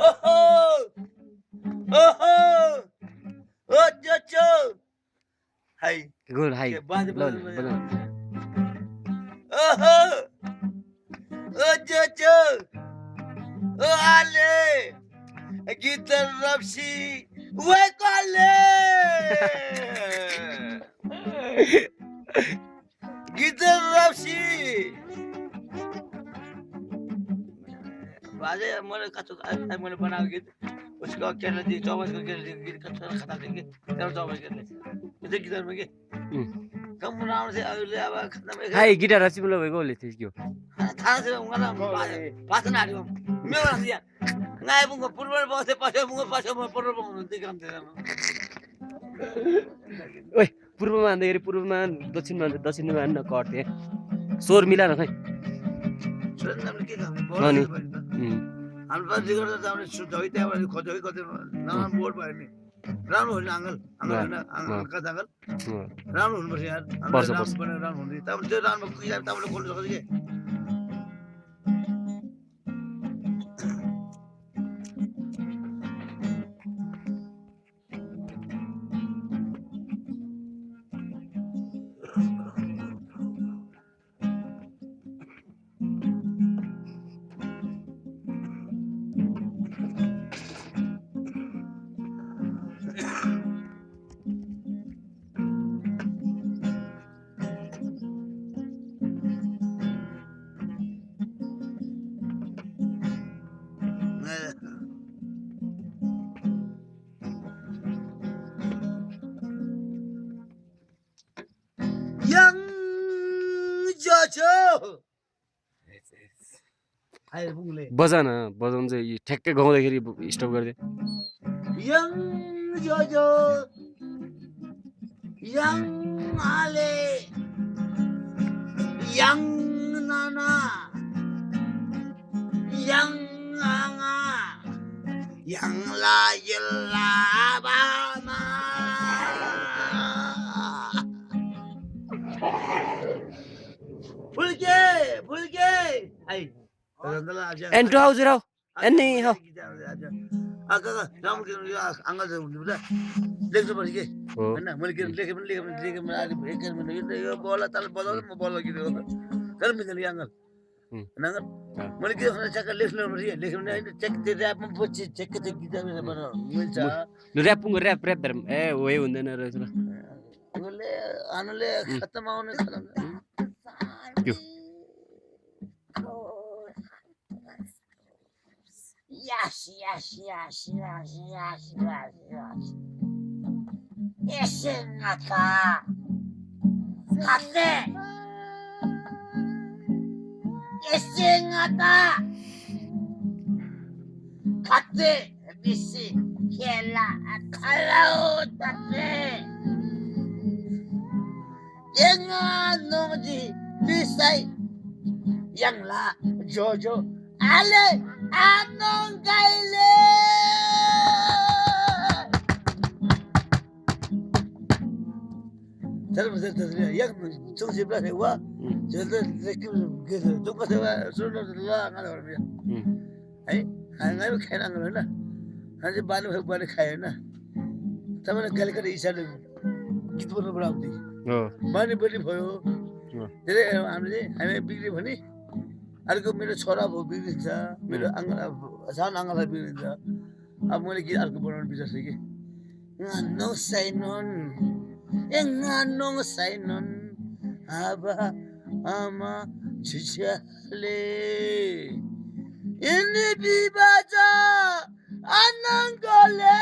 ओहो ओहो ओ चो हाय गुड हाई के बाजे ल बजाउनु ओहो ओ चो ओ आले गिटार रप्सी वे कले गिटार रप्सी बाजे मैंने कच्चो मैंने बनाया गीत उसका क्या दी 24 का क्या गीत कच्चा खत्म देंगे 24 के लिए इसे गिटार में के कम बनाने से अगले अब खत्म है हाई गिटार रसी बोलो भएको ले थियो थाहा से उंगला पासन आयो मैं बना दिया ngai bunga purba bose pasha bunga pasha mo purba bunga दिखाम दे ओइ पूर्वमा भन्दाखेरि पूर्वमा दक्षिणमा दक्षिणमा न कट्थे स्वर मिला न खै सुन हामीले के गर्ने बोल हामी बाजे गर्दा त हामीले सुझाइ त्यहाँबाट खोजै खोज्दै नराम्रो बोर्ड भयो नि राम्रो हो नि अङ्कल हैन अङ्कल कता अङ्कल राम्रो हुनुपर्छ यार राम्रो बनाएर राम्रो हुँदै तपाईले त्यो राम्रो किताब तपाईले खोल्नु सक्छ के Yang Jojo आएर पुग्ले बजान बजाउनु चाहिँ ठ्याक्कै गाउँदाखेरि स्टप गर्दै Yang Jojo Yang Ale Yang Nana Yang Anga Yang La Yella Bama Bulge Hai एन्टो आउँछ राउ एन्नी हो आका राम्रो के अङ्कल चाहिँ हुनु पर्छ लेख्नु पर्छ के हैन मैले के लेखे पनि अहिले एक मिनेट यो बोला ताल बजाउँदा म बोला गीत गर्दा तर मिल्दैन यो अङ्कल हैन मैले के भने चक्क लेख्नु पर्छ लेख्नु भने हैन चेक त्यो ऱ्यापमा पछि चेक गीत मिल्छ ऱ्याप ए ओए हुँदैन रहेछ ल उसले आनुले खत्तम आउने खत्तम Yes. Isinaka. Kate. Isinaka. Kate. Bisi. Kela. Kalau tate. Jangan nongji. Bisai. Yang la. Jojo. Ale. Anong kaile Terus yang sungsi belas wa jadi rekim gitu tuh kata sudah lah nggak ada orang nggak ada kain nggak ada nanti balik kain na tapi nak kali kali isal gitu pun berarti mana beli भयो jadi हामी बिग्री भने अर्को मेरो छोरा भयो बिग्रिन्छ मेरो सानो आङ्गला बिग्रिन्छ अब मैले गीत अर्को बनाउनु बिर्सेँ कि ngano sainon ngano sainon aba ama chichale ini dibaca anangole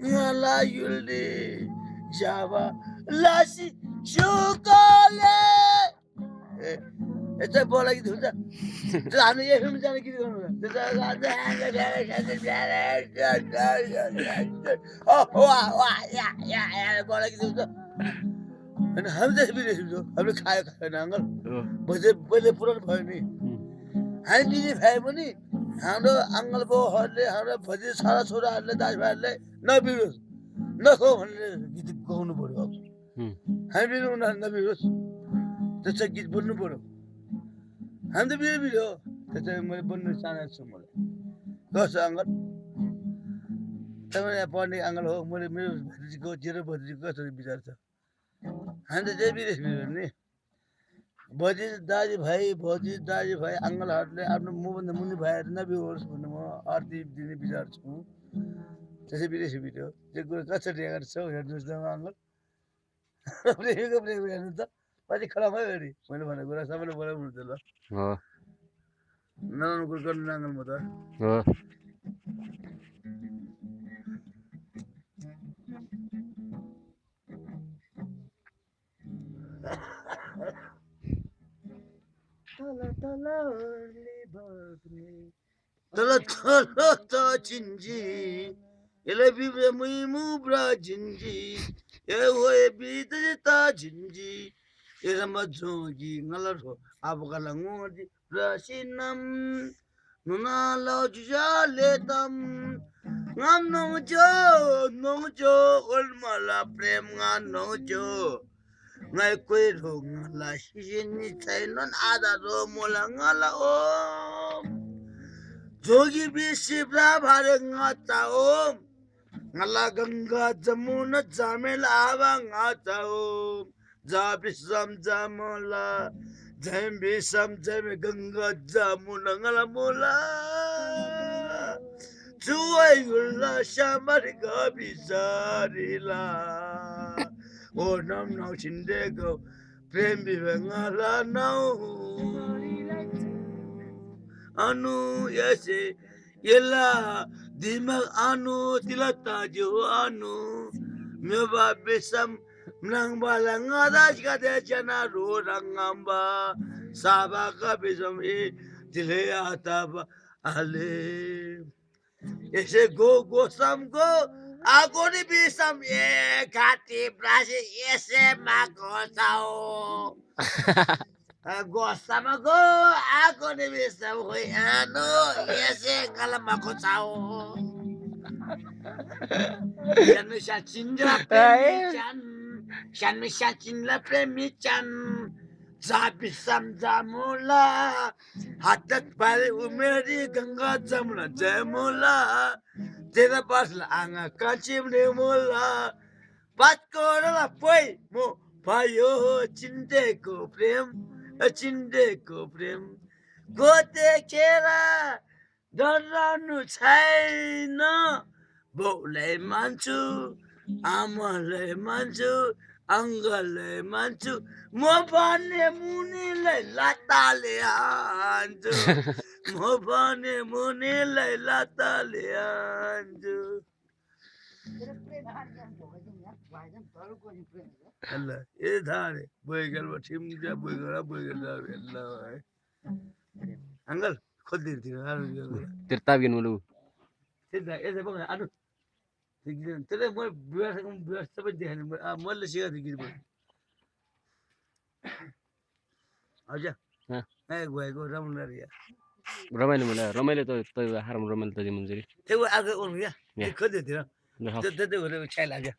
ngala yulde java lasi chukole Itu bola gitu udah. Terus anu ya film jangan gitu kan. Oh wah ya bola gitu udah. अनि हामी चाहिँ बिरेछु हामीले खायो नाङ्गल बजे पुरानो भयो नि हामी बिरे खायो भने हाम्रो आङ्गल बाउहरूले हाम्रो भजे छोराछोराहरूले दाजुभाइहरूले नबिरोस् नखो भनेर गीत गाउनु पर्यो अब हामी बिरो उनीहरू नबिरोस् त्यसै गीत बोल्नु पर्यो हामी त बिरो बिरो त्यसै मैले बोल्नु चाहन्छु छु मलाई गर्छु अङ्कल तपाईँ यहाँ पढ्ने अङ्कल हो मैले मेरो भतिजीको जेरो भतिजीको कसरी विचार छ हामी त त्यही बिरेस बिरो नि भतिज दाजुभाइ अङ्कलहरूले आफ्नो मभन्दा मुनि भाइहरू नबिहोस् भन्ने म आरती दिने विचार छु त्यसै विदेशी भिडियो त्यो कुरो कसरी अगाडि छौ हेर्नुहोस् न अङ्कल प्रेमीको प्रेमी हेर्नु त पछि खराब भयो अरे मैले भनेको कुरा सबैले बोलाउनु हुन्छ ल नराम्रो कुरो गर्नु अङ्कल म त तल त चिन्जी यसलाई बिब्रे मुइमु ब्रा जिन्जी ए होए बित ता जिन्जी यसमा जोगी ngalo abukala ngodi rasinam nuna lao juja letam ngam nong jo ol mala prem nga nong jo ngai koi ro ngala hijini thainon ada ro mola ngala om जोगी भी शिवरा भारे ngata om ngala ganga jamuna jamel awa ngata om jabisam jamola jambisam jam ganga jamuna ngala mola juai gulla shamar gabisarila o nam nau chindego prem bi ngala nau anu yase yela dimag anu tilata jo anu meba besam nang balang adas kade chana ro rangamba sabaka besam e dile ataba ale ese go sam go agoni besam e kati brasi ese makotao Gosama go ako ni bisa hoy ano yese kalama ko tao Shanu siya chinla premichan Shanu siya chinla premichan Zabi samjamula Hatat pare umeri ganga jamula jamula Tera pasla anga kachim ne mula Bat ko na poi mo payo chinde ko prem चिन्डेको प्रेम गोते खेरा डराउनु छैन बाउलाई मान्छु आमालाई मान्छु अङ्कललाई मान्छु म भने मुनिलाई लाताले हान्छु म भने मुनिलाई लाताले हान्छु Allah, ये धारे बोएगल बठिम जा बोएगला बोएगला Allah है अंकल खुद देती है तेरता भी नूलू तेरा ऐसे बोल अनु तेरे मोर बिहार सब देख ने मोर ले सिगा दिखी बोल आजा हां ए गएको रमन रिया रमाइलो त हारम रमाइलो त जिमन जरी त्यो आगे ओन गया खुद देती है त्यो त्यो छाइ लाग्यो